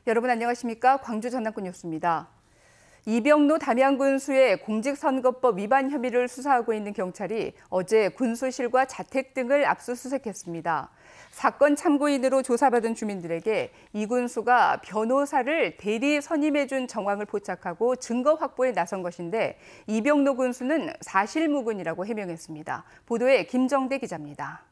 여러분 안녕하십니까? 광주 전남권 뉴스입니다. 이병로 담양군수의 공직선거법 위반 혐의를 수사하고 있는 경찰이 어제 군수실과 자택 등을 압수수색했습니다. 사건 참고인으로 조사받은 주민들에게 이 군수가 변호사를 대리 선임해준 정황을 포착하고 증거 확보에 나선 것인데 이병로 군수는 사실무근이라고 해명했습니다. 보도에 김정대 기자입니다.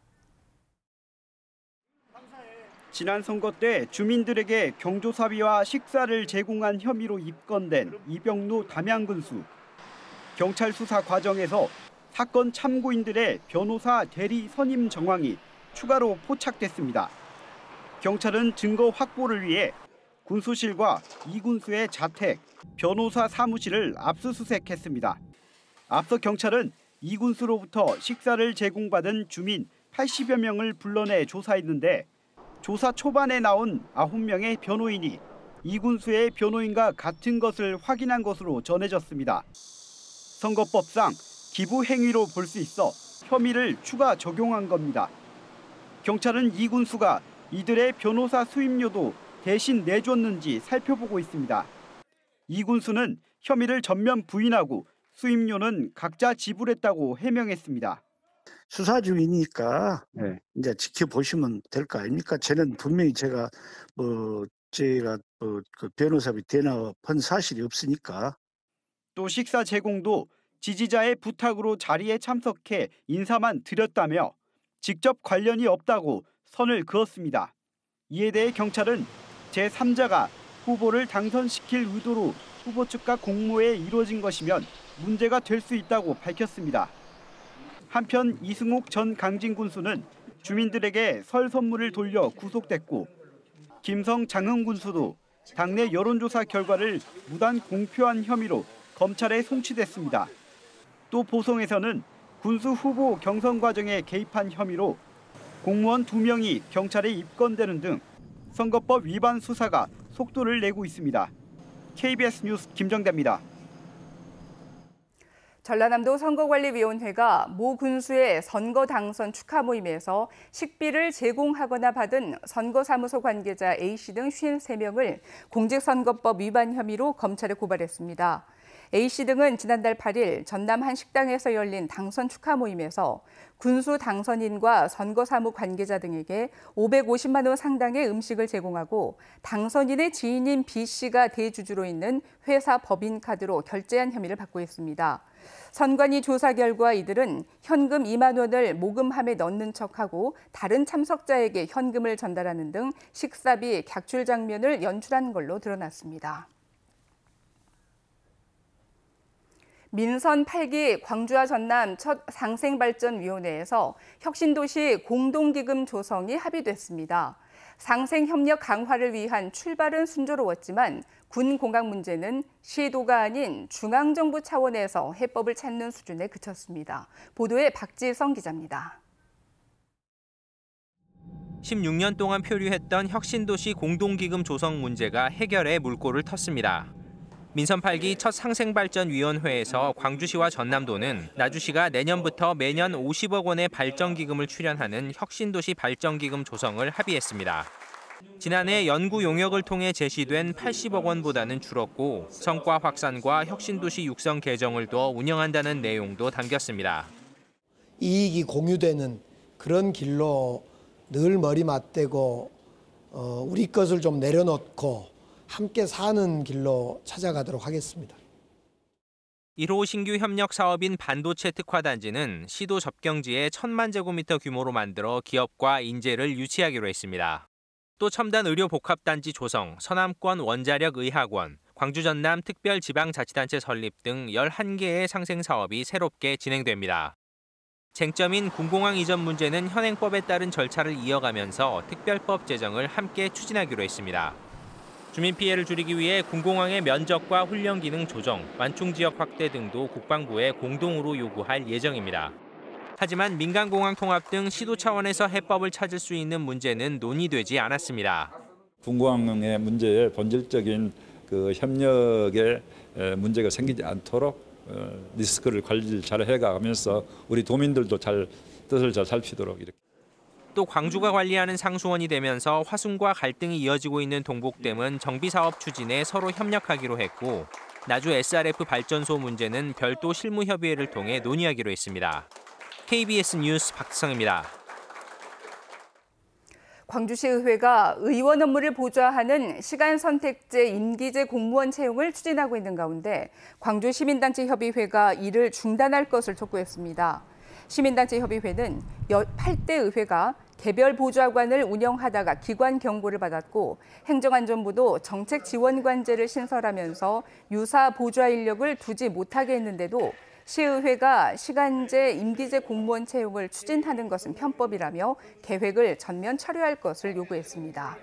지난 선거 때 주민들에게 경조사비와 식사를 제공한 혐의로 입건된 이병로 담양군수. 경찰 수사 과정에서 사건 참고인들의 변호사 대리 선임 정황이 추가로 포착됐습니다. 경찰은 증거 확보를 위해 군수실과 이 군수의 자택, 변호사 사무실을 압수수색했습니다. 앞서 경찰은 이 군수로부터 식사를 제공받은 주민 80여 명을 불러내 조사했는데 조사 초반에 나온 9명의 변호인이 이 군수의 변호인과 같은 것을 확인한 것으로 전해졌습니다. 선거법상 기부 행위로 볼 수 있어 혐의를 추가 적용한 겁니다. 경찰은 이 군수가 이들의 변호사 수임료도 대신 내줬는지 살펴보고 있습니다. 이 군수는 혐의를 전면 부인하고 수임료는 각자 지불했다고 해명했습니다. 수사 중이니까 이제 지켜보시면 될 거 아닙니까? 저는 분명히 제가 그 변호사비 대납한 사실이 없으니까. 또 식사 제공도 지지자의 부탁으로 자리에 참석해 인사만 드렸다며 직접 관련이 없다고 선을 그었습니다. 이에 대해 경찰은 제3자가 후보를 당선시킬 의도로 후보 측과 공모에 이루어진 것이면 문제가 될 수 있다고 밝혔습니다. 한편 이승욱 전 강진군수는 주민들에게 설 선물을 돌려 구속됐고 김성 장흥 군수도 당내 여론조사 결과를 무단 공표한 혐의로 검찰에 송치됐습니다. 또 보성에서는 군수 후보 경선 과정에 개입한 혐의로 공무원 2명이 경찰에 입건되는 등 선거법 위반 수사가 속도를 내고 있습니다. KBS 뉴스 김정대입니다. 전라남도 선거관리위원회가 모 군수의 선거 당선 축하 모임에서 식비를 제공하거나 받은 선거사무소 관계자 A씨 등 53명을 공직선거법 위반 혐의로 검찰에 고발했습니다. A씨 등은 지난달 8일 전남 한 식당에서 열린 당선 축하 모임에서 군수 당선인과 선거사무 관계자 등에게 550만 원 상당의 음식을 제공하고 당선인의 지인인 B씨가 대주주로 있는 회사 법인카드로 결제한 혐의를 받고 있습니다. 선관위 조사 결과 이들은 현금 2만 원을 모금함에 넣는 척하고 다른 참석자에게 현금을 전달하는 등 식사비 객출 장면을 연출한 걸로 드러났습니다. 민선 8기 광주와 전남 첫 상생발전위원회에서 혁신도시 공동기금 조성이 합의됐습니다. 상생협력 강화를 위한 출발은 순조로웠지만 군 공강 문제는 시도가 아닌 중앙정부 차원에서 해법을 찾는 수준에 그쳤습니다. 보도에 박지성 기자입니다. 16년 동안 표류했던 혁신도시 공동기금 조성 문제가 해결의 물꼬를 텄습니다. 민선 8기 첫 상생발전위원회에서 광주시와 전남도는 나주시가 내년부터 매년 50억 원의 발전기금을 출연하는 혁신도시 발전기금 조성을 합의했습니다. 지난해 연구 용역을 통해 제시된 80억 원보다는 줄었고 성과 확산과 혁신도시 육성 개정을 더 운영한다는 내용도 담겼습니다. 이익이 공유되는 그런 길로 늘 머리 맞대고 우리 것을 좀 내려놓고 함께 사는 길로 찾아가도록 하겠습니다. 1호 신규 협력 사업인 반도체 특화단지는 시도 접경지에 1,000만 제곱미터 규모로 만들어 기업과 인재를 유치하기로 했습니다. 또 첨단 의료 복합단지 조성, 서남권 원자력 의학원, 광주 전남 특별지방자치단체 설립 등 11개의 상생 사업이 새롭게 진행됩니다. 쟁점인 군공항 이전 문제는 현행법에 따른 절차를 이어가면서 특별법 제정을 함께 추진하기로 했습니다. 주민 피해를 줄이기 위해 군공항의 면적과 훈련 기능 조정, 완충 지역 확대 등도 국방부에 공동으로 요구할 예정입니다. 하지만 민간공항 통합 등 시도 차원에서 해법을 찾을 수 있는 문제는 논의되지 않았습니다. 군공항의 문제에 본질적인 협력에 문제가 생기지 않도록 리스크를 관리를 잘 해가면서 우리 도민들도 잘 뜻을 잘 살피도록 이렇게. 또 광주가 관리하는 상수원이 되면서 화순과 갈등이 이어지고 있는 동복댐은 정비사업 추진에 서로 협력하기로 했고 나주 SRF 발전소 문제는 별도 실무협의회를 통해 논의하기로 했습니다. KBS 뉴스 박성입니다. 광주시의회가 의원 업무를 보좌하는 시간선택제 임기제 공무원 채용을 추진하고 있는 가운데 광주시민단체협의회가 이를 중단할 것을 촉구했습니다. 시민단체협의회는 8대 의회가 개별 보좌관을 운영하다가 기관 경고를 받았고 행정안전부도 정책지원관제를 신설하면서 유사 보좌 인력을 두지 못하게 했는데도 시의회가 시간제 임기제 공무원 채용을 추진하는 것은 편법이라며 계획을 전면 철회할 것을 요구했습니다.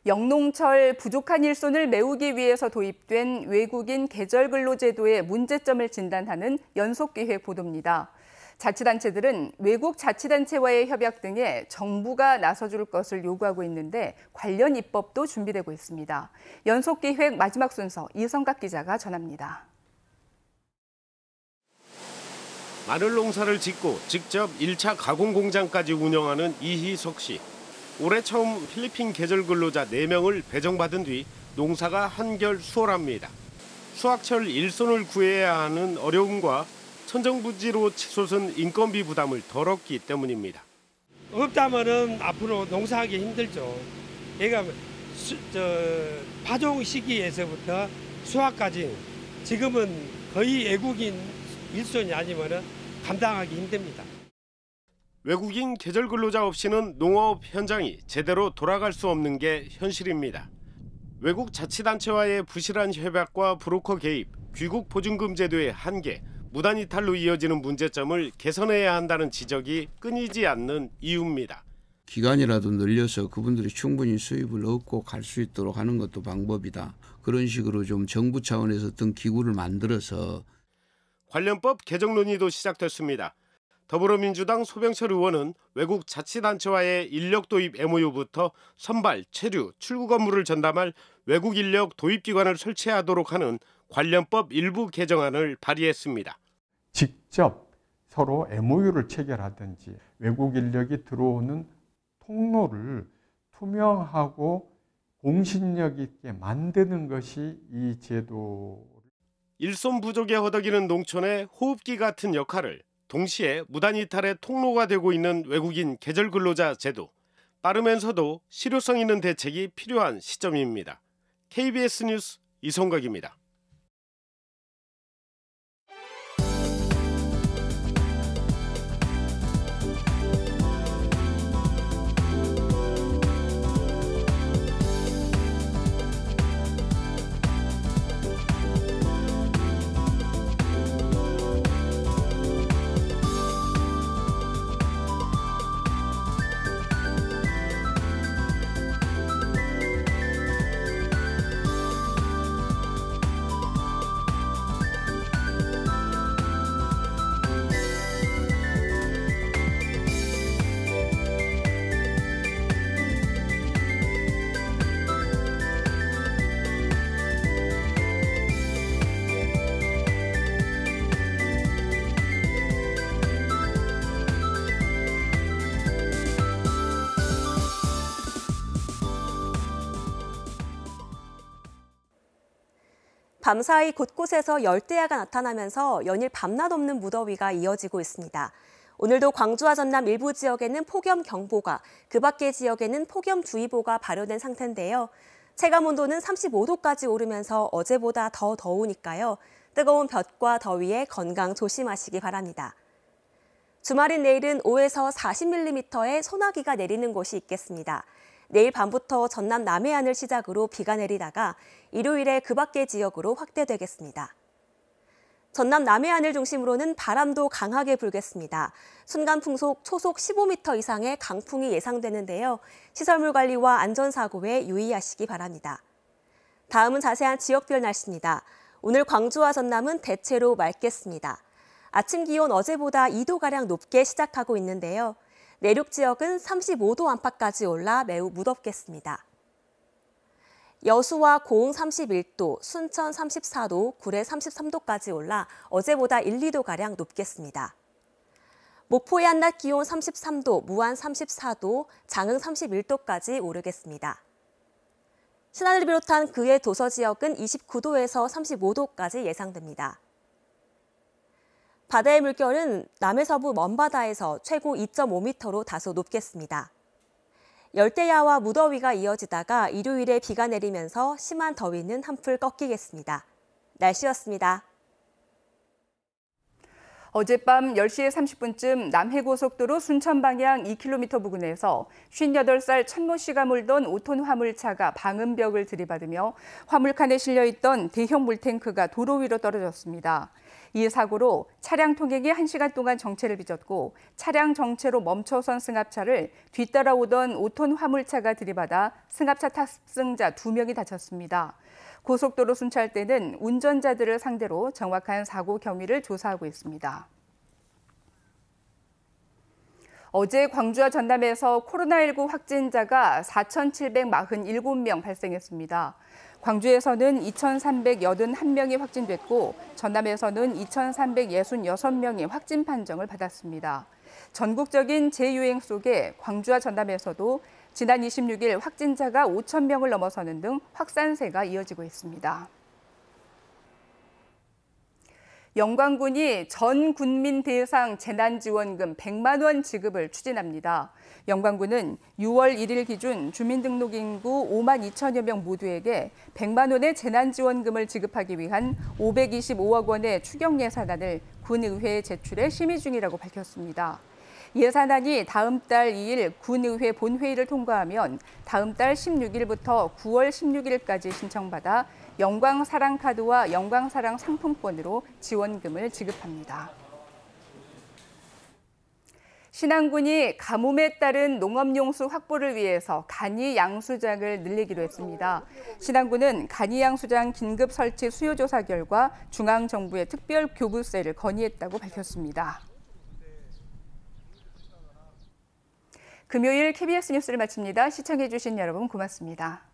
영농철 부족한 일손을 메우기 위해서 도입된 외국인 계절근로제도의 문제점을 진단하는 연속기획 보도입니다. 자치단체들은 외국 자치단체와의 협약 등에 정부가 나서줄 것을 요구하고 있는데 관련 입법도 준비되고 있습니다. 연속기획 마지막 순서 이성각 기자가 전합니다. 마늘 농사를 짓고 직접 1차 가공 공장까지 운영하는 이희석 씨. 올해 처음 필리핀 계절 근로자 4명을 배정받은 뒤 농사가 한결 수월합니다. 수확철 일손을 구해야 하는 어려움과 천정부지로 치솟은 인건비 부담을 덜었기 때문입니다. 없다면은 앞으로 농사하기 힘들죠. 얘가 파종 시기에서부터 수확까지 지금은 거의 외국인 일손이 아니면은 감당하기 힘듭니다. 외국인 계절 근로자 없이는 농업 현장이 제대로 돌아갈 수 없는 게 현실입니다. 외국 자치단체와의 부실한 협약과 브로커 개입, 귀국 보증금 제도의 한계, 무단 이탈로 이어지는 문제점을 개선해야 한다는 지적이 끊이지 않는 이유입니다. 기간이라도 늘려서 그분들이 충분히 수입을 얻고 갈 수 있도록 하는 것도 방법이다. 그런 식으로 좀 정부 차원에서 어떤 기구를 만들어서 관련법 개정 논의도 시작됐습니다. 더불어민주당 소병철 의원은 외국 자치단체와의 인력 도입 MOU부터 선발, 체류, 출국 업무를 전담할 외국 인력 도입기관을 설치하도록 하는 관련법 일부 개정안을 발의했습니다. 직접 서로 MOU를 체결하든지 외국 인력이 들어오는 통로를 투명하고 공신력 있게 만드는 것이 이 제도. 일손 부족에 허덕이는 농촌의 호흡기 같은 역할을 동시에 무단 이탈의 통로가 되고 있는 외국인 계절 근로자 제도. 빠르면서도 실효성 있는 대책이 필요한 시점입니다. KBS 뉴스 이성각입니다. 밤사이 곳곳에서 열대야가 나타나면서 연일 밤낮 없는 무더위가 이어지고 있습니다. 오늘도 광주와 전남 일부 지역에는 폭염경보가, 그 밖의 지역에는 폭염주의보가 발효된 상태인데요. 체감온도는 35도까지 오르면서 어제보다 더 더우니까요. 뜨거운 볕과 더위에 건강 조심하시기 바랍니다. 주말인 내일은 5에서 40mm의 소나기가 내리는 곳이 있겠습니다. 내일 밤부터 전남 남해안을 시작으로 비가 내리다가 일요일에 그 밖의 지역으로 확대되겠습니다. 전남 남해안을 중심으로는 바람도 강하게 불겠습니다. 순간풍속 초속 15m 이상의 강풍이 예상되는데요. 시설물 관리와 안전사고에 유의하시기 바랍니다. 다음은 자세한 지역별 날씨입니다. 오늘 광주와 전남은 대체로 맑겠습니다. 아침 기온 어제보다 2도가량 높게 시작하고 있는데요. 내륙 지역은 35도 안팎까지 올라 매우 무덥겠습니다. 여수와 고흥 31도, 순천 34도, 구례 33도까지 올라 어제보다 1, 2도가량 높겠습니다. 목포의 한낮 기온 33도, 무안 34도, 장흥 31도까지 오르겠습니다. 신안을 비롯한 그의 도서 지역은 29도에서 35도까지 예상됩니다. 바다의 물결은 남해서부 먼바다에서 최고 2.5m로 다소 높겠습니다. 열대야와 무더위가 이어지다가 일요일에 비가 내리면서 심한 더위는 한풀 꺾이겠습니다. 날씨였습니다. 어젯밤 10시 30분쯤 남해고속도로 순천 방향 2km 부근에서 58살 천모 씨가 몰던 5톤 화물차가 방음벽을 들이받으며 화물칸에 실려있던 대형 물탱크가 도로 위로 떨어졌습니다. 이 사고로 차량 통행이 1시간 동안 정체를 빚었고 차량 정체로 멈춰선 승합차를 뒤따라오던 5톤 화물차가 들이받아 승합차 탑승자 2명이 다쳤습니다. 고속도로 순찰대는 운전자들을 상대로 정확한 사고 경위를 조사하고 있습니다. 어제 광주와 전남에서 코로나19 확진자가 4,747명 발생했습니다. 광주에서는 2,381명이 확진됐고 전남에서는 2,366명이 확진 판정을 받았습니다. 전국적인 재유행 속에 광주와 전남에서도 지난 26일 확진자가 5,000명을 넘어서는 등 확산세가 이어지고 있습니다. 영광군이 전 국민 대상 재난지원금 100만 원 지급을 추진합니다. 영광군은 6월 1일 기준 주민등록 인구 5만 2천여 명 모두에게 100만 원의 재난지원금을 지급하기 위한 525억 원의 추경 예산안을 군의회에 제출해 심의 중이라고 밝혔습니다. 예산안이 다음 달 2일 군의회 본회의를 통과하면 다음 달 16일부터 9월 16일까지 신청받아 영광사랑카드와 영광사랑 상품권으로 지원금을 지급합니다. 신안군이 가뭄에 따른 농업용수 확보를 위해서 간이 양수장을 늘리기로 했습니다. 신안군은 간이 양수장 긴급 설치 수요조사 결과 중앙정부의 특별교부세를 건의했다고 밝혔습니다. 금요일 KBS 뉴스를 마칩니다. 시청해주신 여러분 고맙습니다.